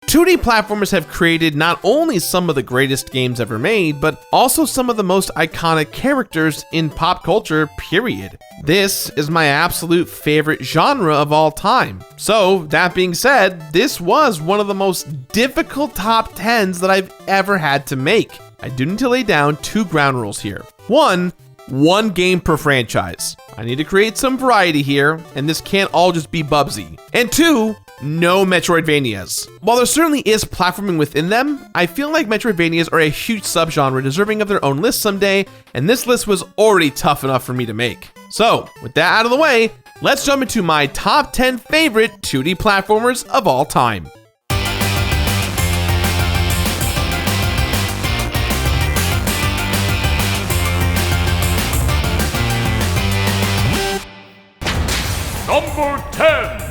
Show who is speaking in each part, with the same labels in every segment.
Speaker 1: 2D platformers have created not only some of the greatest games ever made, but also some of the most iconic characters in pop culture, period. This is my absolute favorite genre of all time. So, that being said, this was one of the most difficult top 10s that I've ever had to make. I do need to lay down 2 ground rules here. 1 game per franchise. I need to create some variety here, and this can't all just be Bubsy. And 2, no Metroidvanias. While there certainly is platforming within them, I feel like Metroidvanias are a huge subgenre deserving of their own list someday, and this list was already tough enough for me to make. So, with that out of the way, let's jump into my top 10 favorite 2D platformers of all time.
Speaker 2: Number 10.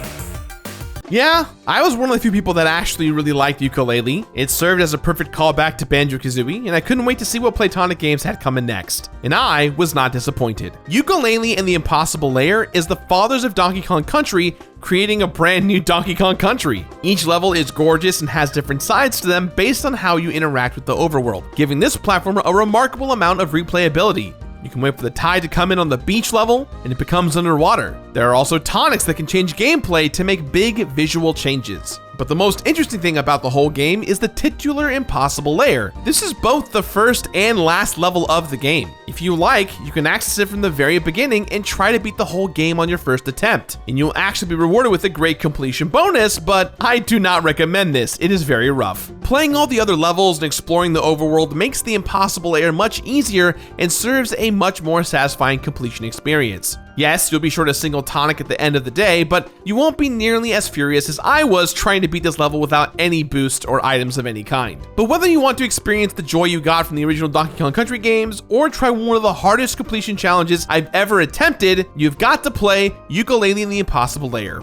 Speaker 1: Yeah, I was one of the few people that actually really liked Yooka-Laylee. It served as a perfect callback to Banjo-Kazooie, and I couldn't wait to see what Playtonic Games had coming next. And I was not disappointed. Yooka-Laylee and the Impossible Lair is the fathers of Donkey Kong Country, creating a brand new Donkey Kong Country. Each level is gorgeous and has different sides to them based on how you interact with the overworld, giving this platformer a remarkable amount of replayability. You can wait for the tide to come in on the beach level, and it becomes underwater. There are also tonics that can change gameplay to make big visual changes. But the most interesting thing about the whole game is the titular Impossible Lair. This is both the first and last level of the game. If you like, you can access it from the very beginning and try to beat the whole game on your first attempt. And you'll actually be rewarded with a great completion bonus, but I do not recommend this. It is very rough. Playing all the other levels and exploring the overworld makes the Impossible Lair much easier and serves a much more satisfying completion experience. Yes, you'll be short a single tonic at the end of the day, but you won't be nearly as furious as I was trying to beat this level without any boost or items of any kind. But whether you want to experience the joy you got from the original Donkey Kong Country games, or try one of the hardest completion challenges I've ever attempted, you've got to play Yooka-Laylee and the Impossible Lair.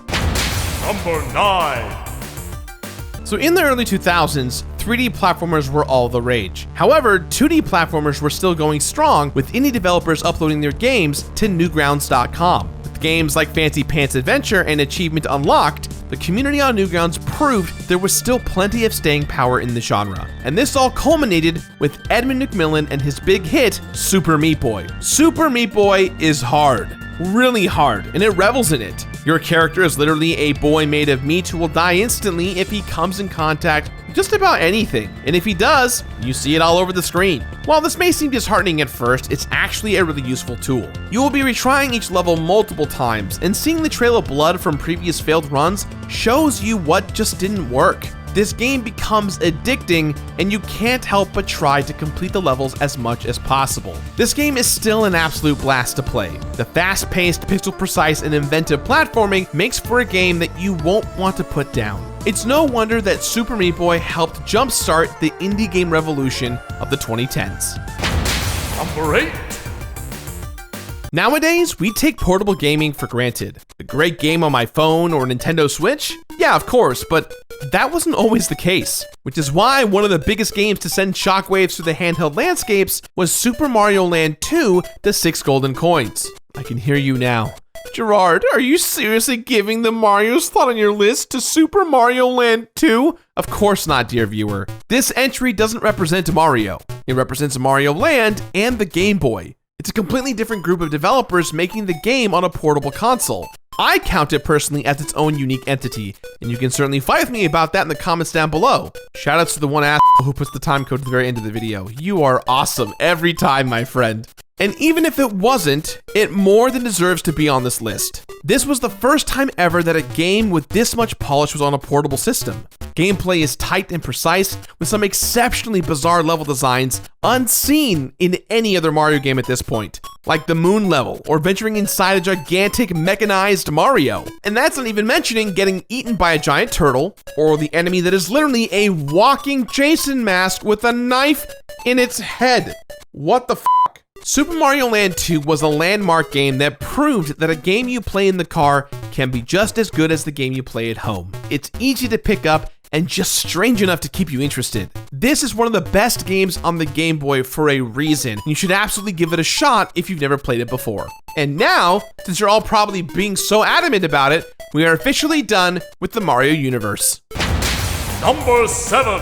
Speaker 2: Number 9.
Speaker 1: So in the early 2000s, 3D platformers were all the rage. However, 2D platformers were still going strong, with indie developers uploading their games to Newgrounds.com. With games like Fancy Pants Adventure and Achievement Unlocked, the community on Newgrounds proved there was still plenty of staying power in the genre. And this all culminated with Edmund McMillen and his big hit, Super Meat Boy. Super Meat Boy is hard. Really hard, and it revels in it. Your character is literally a boy made of meat who will die instantly if he comes in contact with just about anything. And if he does, you see it all over the screen. While this may seem disheartening at first, it's actually a really useful tool. You will be retrying each level multiple times, and seeing the trail of blood from previous failed runs shows you what just didn't work. This game becomes addicting, and you can't help but try to complete the levels as much as possible. This game is still an absolute blast to play. The fast-paced, pixel-precise, and inventive platforming makes for a game that you won't want to put down. It's no wonder that Super Meat Boy helped jumpstart the indie game revolution of the 2010s.
Speaker 2: Number 8.
Speaker 1: Nowadays, we take portable gaming for granted. A great game on my phone or Nintendo Switch? Yeah, of course, but that wasn't always the case. Which is why one of the biggest games to send shockwaves through the handheld landscapes was Super Mario Land 2: The 6 Golden Coins. I can hear you now. Gerard, are you seriously giving the Mario slot on your list to Super Mario Land 2? Of course not, dear viewer. This entry doesn't represent Mario. It represents Mario Land and the Game Boy. It's a completely different group of developers making the game on a portable console. I count it personally as its own unique entity, and you can certainly fight with me about that in the comments down below. Shoutouts to the one asshole who puts the time code at the very end of the video. You are awesome every time, my friend. And even if it wasn't, it more than deserves to be on this list. This was the first time ever that a game with this much polish was on a portable system. Gameplay is tight and precise, with some exceptionally bizarre level designs unseen in any other Mario game at this point, like the moon level, or venturing inside a gigantic mechanized Mario. And that's not even mentioning getting eaten by a giant turtle, or the enemy that is literally a walking Jason mask with a knife in its head. What the f***? Super Mario Land 2 was a landmark game that proved that a game you play in the car can be just as good as the game you play at home. It's easy to pick up and just strange enough to keep you interested. This is one of the best games on the Game Boy for a reason. You should absolutely give it a shot if you've never played it before. And now, since you're all probably being so adamant about it, we are officially done with the Mario universe.
Speaker 2: Number 7.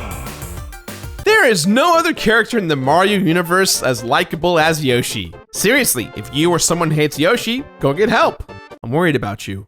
Speaker 1: There is no other character in the Mario universe as likable as Yoshi. Seriously, if you or someone hates Yoshi, go get help. I'm worried about you.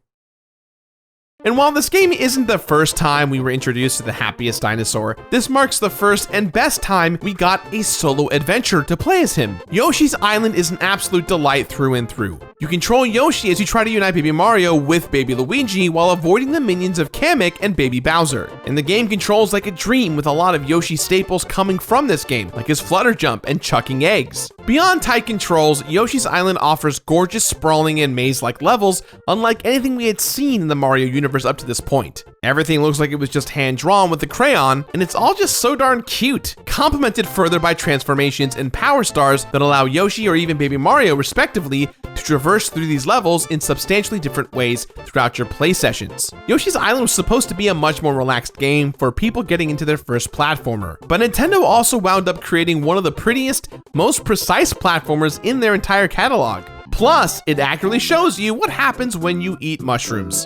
Speaker 1: And while this game isn't the first time we were introduced to the happiest dinosaur, this marks the first and best time we got a solo adventure to play as him. Yoshi's Island is an absolute delight through and through. You control Yoshi as you try to unite Baby Mario with Baby Luigi while avoiding the minions of Kamek and Baby Bowser. And the game controls like a dream with a lot of Yoshi staples coming from this game, like his flutter jump and chucking eggs. Beyond tight controls, Yoshi's Island offers gorgeous sprawling and maze-like levels, unlike anything we had seen in the Mario universe up to this point. Everything looks like it was just hand-drawn with a crayon, and it's all just so darn cute, complemented further by transformations and power stars that allow Yoshi or even Baby Mario, respectively, to traverse through these levels in substantially different ways throughout your play sessions. Yoshi's Island was supposed to be a much more relaxed game for people getting into their first platformer, but Nintendo also wound up creating one of the prettiest, most precise platformers in their entire catalog. Plus, it accurately shows you what happens when you eat mushrooms.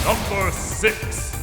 Speaker 2: Number 6.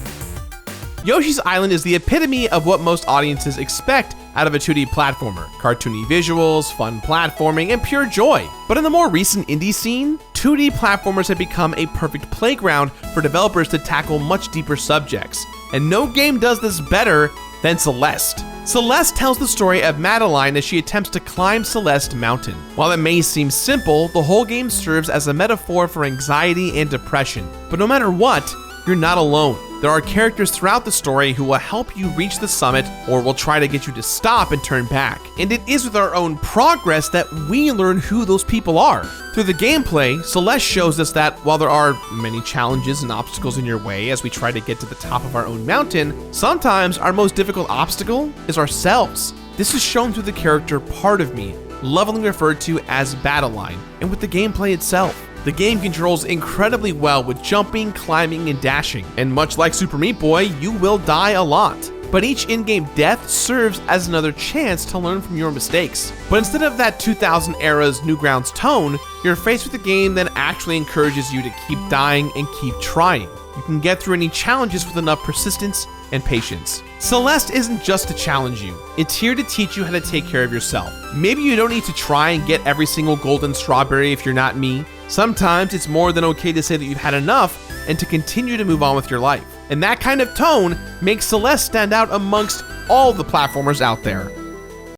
Speaker 1: Yoshi's Island is the epitome of what most audiences expect out of a 2D platformer. Cartoony visuals, fun platforming, and pure joy. But in the more recent indie scene, 2D platformers have become a perfect playground for developers to tackle much deeper subjects. And no game does this better than Celeste. Celeste tells the story of Madeline as she attempts to climb Celeste Mountain. While it may seem simple, the whole game serves as a metaphor for anxiety and depression. But no matter what, you're not alone. There are characters throughout the story who will help you reach the summit or will try to get you to stop and turn back. And it is with our own progress that we learn who those people are. Through the gameplay, Celeste shows us that while there are many challenges and obstacles in your way as we try to get to the top of our own mountain, sometimes our most difficult obstacle is ourselves. This is shown through the character Part of Me, lovingly referred to as Battleline, and with the gameplay itself. The game controls incredibly well with jumping, climbing, and dashing, and much like Super Meat Boy, you will die a lot. But each in-game death serves as another chance to learn from your mistakes. But instead of that 2000 era's Newgrounds tone, you're faced with a game that actually encourages you to keep dying and keep trying. You can get through any challenges with enough persistence and patience. Celeste isn't just to challenge you, it's here to teach you how to take care of yourself. Maybe you don't need to try and get every single golden strawberry if you're not me. Sometimes it's more than okay to say that you've had enough and to continue to move on with your life. And that kind of tone makes Celeste stand out amongst all the platformers out there.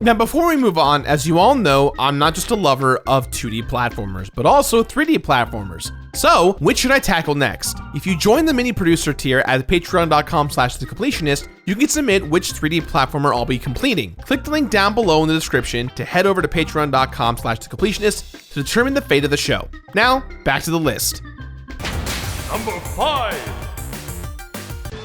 Speaker 1: Now, before we move on, as you all know, I'm not just a lover of 2D platformers, but also 3D platformers. So, which should I tackle next? If you join the mini producer tier at patreon.com/thecompletionist, you can submit which 3D platformer I'll be completing. Click the link down below in the description to head over to patreon.com/thecompletionist to determine the fate of the show. Now, back to the list.
Speaker 2: Number 5.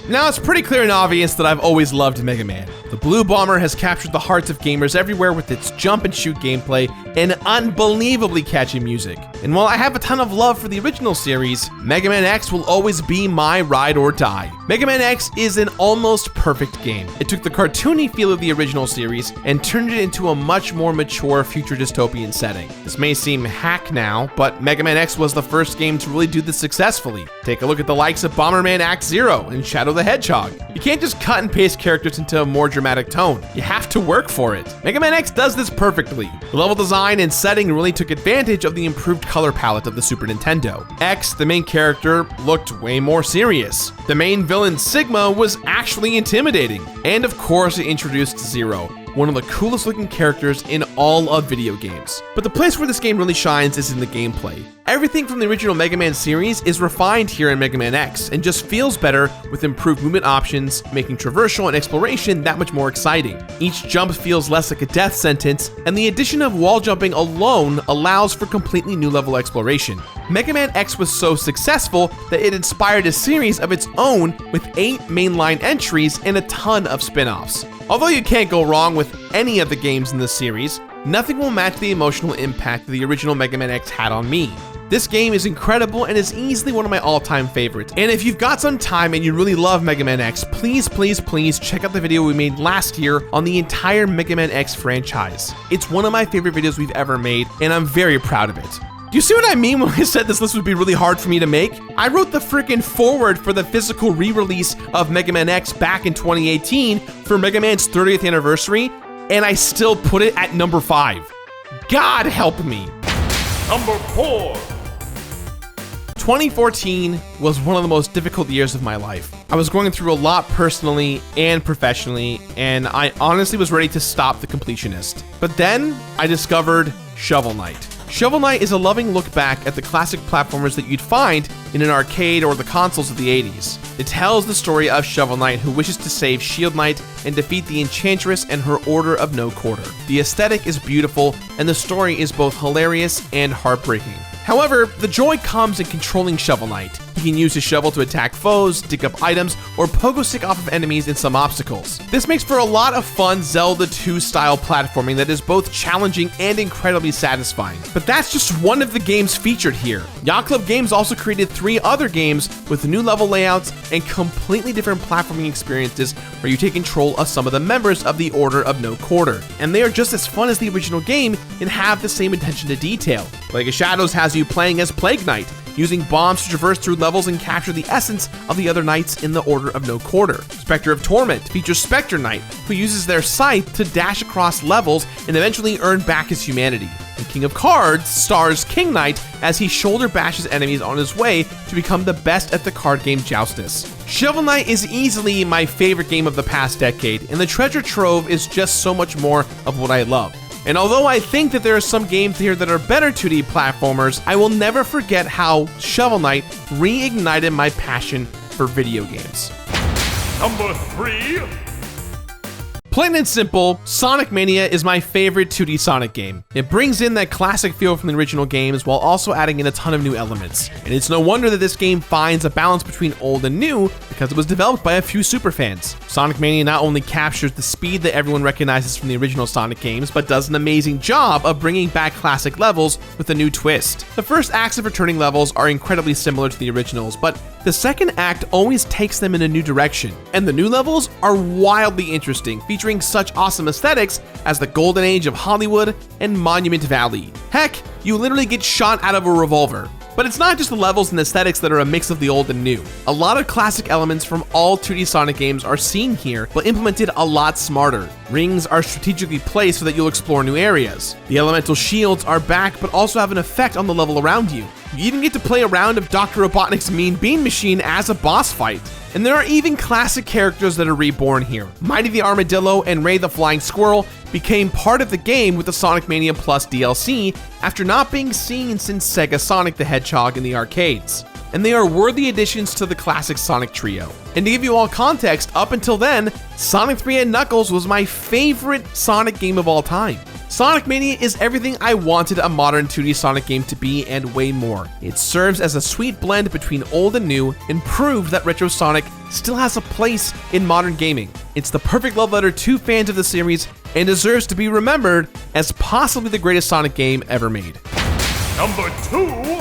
Speaker 1: Now, it's pretty clear and obvious that I've always loved Mega Man. The Blue Bomber has captured the hearts of gamers everywhere with its jump and shoot gameplay and unbelievably catchy music. And while I have a ton of love for the original series, Mega Man X will always be my ride or die. Mega Man X is an almost perfect game. It took the cartoony feel of the original series and turned it into a much more mature future dystopian setting. This may seem hack now, but Mega Man X was the first game to really do this successfully. Take a look at the likes of Bomberman Act Zero and Shadow the Hedgehog. You can't just cut and paste characters into a more dramatic tone. You have to work for it. Mega Man X does this perfectly. The level design and setting really took advantage of the improved color palette of the Super Nintendo. X, the main character, looked way more serious. The main villain, Sigma, was actually intimidating. And of course, it introduced Zero, one of the coolest looking characters in all of video games. But the place where this game really shines is in the gameplay. Everything from the original Mega Man series is refined here in Mega Man X and just feels better with improved movement options, making traversal and exploration that much more exciting. Each jump feels less like a death sentence, and the addition of wall jumping alone allows for completely new level exploration. Mega Man X was so successful that it inspired a series of its own with 8 mainline entries and a ton of spin-offs. Although you can't go wrong with any of the games in this series, nothing will match the emotional impact that the original Mega Man X had on me. This game is incredible and is easily one of my all-time favorites. And if you've got some time and you really love Mega Man X, please check out the video we made last year on the entire Mega Man X franchise. It's one of my favorite videos we've ever made, and I'm very proud of it. Do you see what I mean when I said this list would be really hard for me to make? I wrote the freaking foreword for the physical re-release of Mega Man X back in 2018 for Mega Man's 30th anniversary, and I still put it at number 5. God help me.
Speaker 2: Number 4.
Speaker 1: 2014 was one of the most difficult years of my life. I was going through a lot personally and professionally, and I honestly was ready to stop the Completionist. But then I discovered Shovel Knight. Shovel Knight is a loving look back at the classic platformers that you'd find in an arcade or the consoles of the 80s. It tells the story of Shovel Knight who wishes to save Shield Knight and defeat the Enchantress and her Order of No Quarter. The aesthetic is beautiful, and the story is both hilarious and heartbreaking. However, the joy comes in controlling Shovel Knight. He can use his shovel to attack foes, dig up items, or pogo stick off of enemies in some obstacles. This makes for a lot of fun Zelda 2 style platforming that is both challenging and incredibly satisfying. But that's just one of the games featured here. Yacht Club Games also created 3 other games with new level layouts and completely different platforming experiences where you take control of some of the members of the Order of No Quarter. And they are just as fun as the original game and have the same attention to detail. Plague of Shadows has you playing as Plague Knight, using bombs to traverse through levels and capture the essence of the other knights in the Order of No Quarter. Spectre of Torment features Spectre Knight, who uses their scythe to dash across levels and eventually earn back his humanity. And King of Cards stars King Knight as he shoulder bashes enemies on his way to become the best at the card game Joustus. Shovel Knight is easily my favorite game of the past decade, and the treasure trove is just so much more of what I love. And although I think that there are some games here that are better 2D platformers, I will never forget how Shovel Knight reignited my passion for video games.
Speaker 2: Number 3.
Speaker 1: Plain and simple, Sonic Mania is my favorite 2D Sonic game. It brings in that classic feel from the original games while also adding in a ton of new elements. And it's no wonder that this game finds a balance between old and new because it was developed by a few superfans. Sonic Mania not only captures the speed that everyone recognizes from the original Sonic games, but does an amazing job of bringing back classic levels with a new twist. The first acts of returning levels are incredibly similar to the originals, but the second act always takes them in a new direction. And the new levels are wildly interesting, featuring such awesome aesthetics as the Golden Age of Hollywood and Monument Valley. Heck, you literally get shot out of a revolver. But it's not just the levels and aesthetics that are a mix of the old and new. A lot of classic elements from all 2D Sonic games are seen here, but implemented a lot smarter. Rings are strategically placed so that you'll explore new areas. The elemental shields are back, but also have an effect on the level around you. You even get to play a round of Dr. Robotnik's Mean Bean Machine as a boss fight. And there are even classic characters that are reborn here. Mighty the Armadillo and Ray the Flying Squirrel became part of the game with the Sonic Mania Plus DLC after not being seen since Sega Sonic the Hedgehog in the arcades. And they are worthy additions to the classic Sonic trio. And to give you all context, up until then, Sonic 3 and Knuckles was my favorite Sonic game of all time. Sonic Mania is everything I wanted a modern 2D Sonic game to be and way more. It serves as a sweet blend between old and new and proved that Retro Sonic still has a place in modern gaming. It's the perfect love letter to fans of the series and deserves to be remembered as possibly the greatest Sonic game ever made.
Speaker 2: Number 2.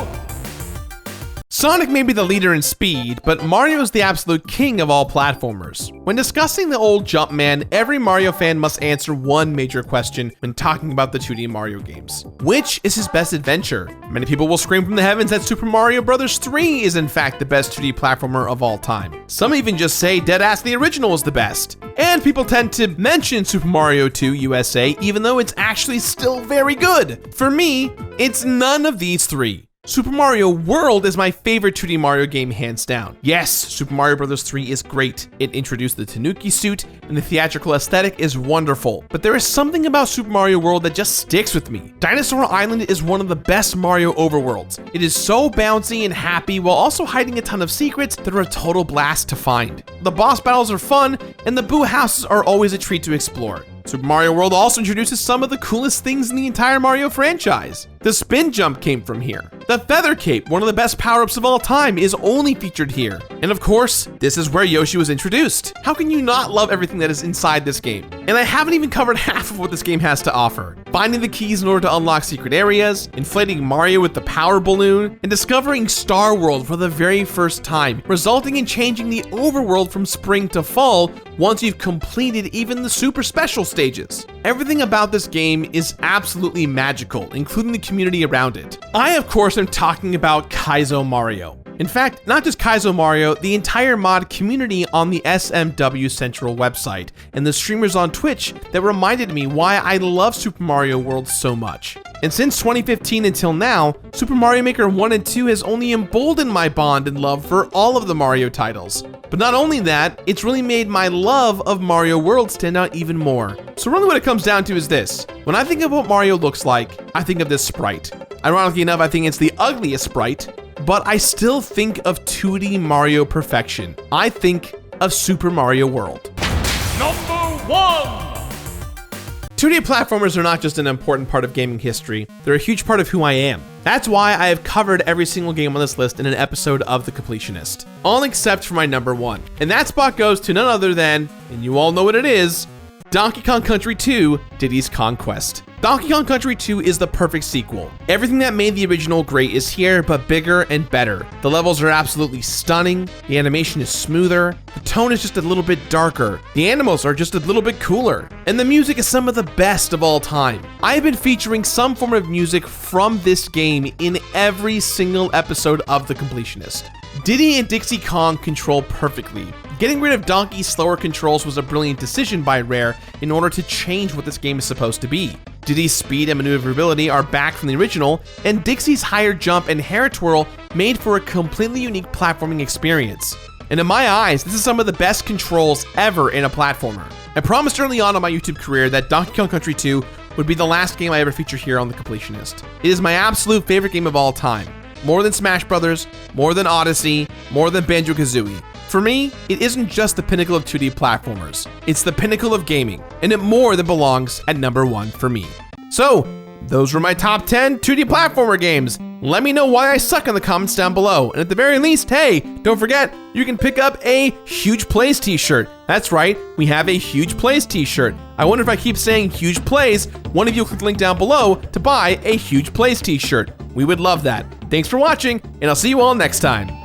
Speaker 1: Sonic may be the leader in speed, but Mario is the absolute king of all platformers. When discussing the old Jumpman, every Mario fan must answer one major question when talking about the 2D Mario games. Which is his best adventure? Many people will scream from the heavens that Super Mario Bros. 3 is in fact the best 2D platformer of all time. Some even just say deadass the original is the best. And people tend to mention Super Mario 2 USA even though it's actually still very good. For me, it's none of these 3. Super Mario World is my favorite 2D Mario game hands down. Yes, Super Mario Bros. 3 is great. It introduced the Tanuki suit, and the theatrical aesthetic is wonderful. But there is something about Super Mario World that just sticks with me. Dinosaur Island is one of the best Mario overworlds. It is so bouncy and happy while also hiding a ton of secrets that are a total blast to find. The boss battles are fun, and the Boo houses are always a treat to explore. Super Mario World also introduces some of the coolest things in the entire Mario franchise. The spin jump came from here. The feather cape, one of the best power-ups of all time, is only featured here. And of course, this is where Yoshi was introduced. How can you not love everything that is inside this game? And I haven't even covered half of what this game has to offer. finding the keys in order to unlock secret areas, inflating Mario with the power balloon, and discovering Star World for the very first time, resulting in changing the overworld from spring to fall once you've completed even the super special stages. Everything about this game is absolutely magical, including the community around it. I, of course, am talking about Kaizo Mario. In fact, not just Kaizo Mario, the entire mod community on the SMW Central website, and the streamers on Twitch that reminded me why I love Super Mario World so much. And since 2015 until now, Super Mario Maker 1 and 2 has only emboldened my bond and love for all of the Mario titles. But not only that, it's really made my love of Mario World stand out even more. So really what it comes down to is this. When I think of what Mario looks like, I think of this sprite. Ironically enough, I think it's the ugliest sprite, but I still think of 2D Mario perfection. I think of Super Mario World.
Speaker 2: Number 1!
Speaker 1: 2D platformers are not just an important part of gaming history, they're a huge part of who I am. That's why I have covered every single game on this list in an episode of The Completionist. All except for my number 1. And that spot goes to none other than, and you all know what it is, Donkey Kong Country 2: Diddy's Conquest. Donkey Kong Country 2 is the perfect sequel. Everything that made the original great is here, but bigger and better. The levels are absolutely stunning, the animation is smoother, the tone is just a little bit darker, the animals are just a little bit cooler, and the music is some of the best of all time. I have been featuring some form of music from this game in every single episode of The Completionist. Diddy and Dixie Kong control perfectly. Getting rid of Donkey's slower controls was a brilliant decision by Rare in order to change what this game is supposed to be. Diddy's speed and maneuverability are back from the original, and Dixie's higher jump and hair twirl made for a completely unique platforming experience. And in my eyes, this is some of the best controls ever in a platformer. I promised early on in my YouTube career that Donkey Kong Country 2 would be the last game I ever feature here on The Completionist. It is my absolute favorite game of all time. More than Smash Brothers, more than Odyssey, more than Banjo-Kazooie. For me, it isn't just the pinnacle of 2D platformers, it's the pinnacle of gaming, and it more than belongs at number 1 for me. So, those were my top 10 2D platformer games. Let me know why I suck in the comments down below, and at the very least, hey, don't forget, you can pick up a Huge Plays t-shirt. That's right, we have a Huge Plays t-shirt. I wonder if I keep saying Huge Plays, one of you click the link down below to buy a Huge Plays t-shirt. We would love that. Thanks for watching, and I'll see you all next time.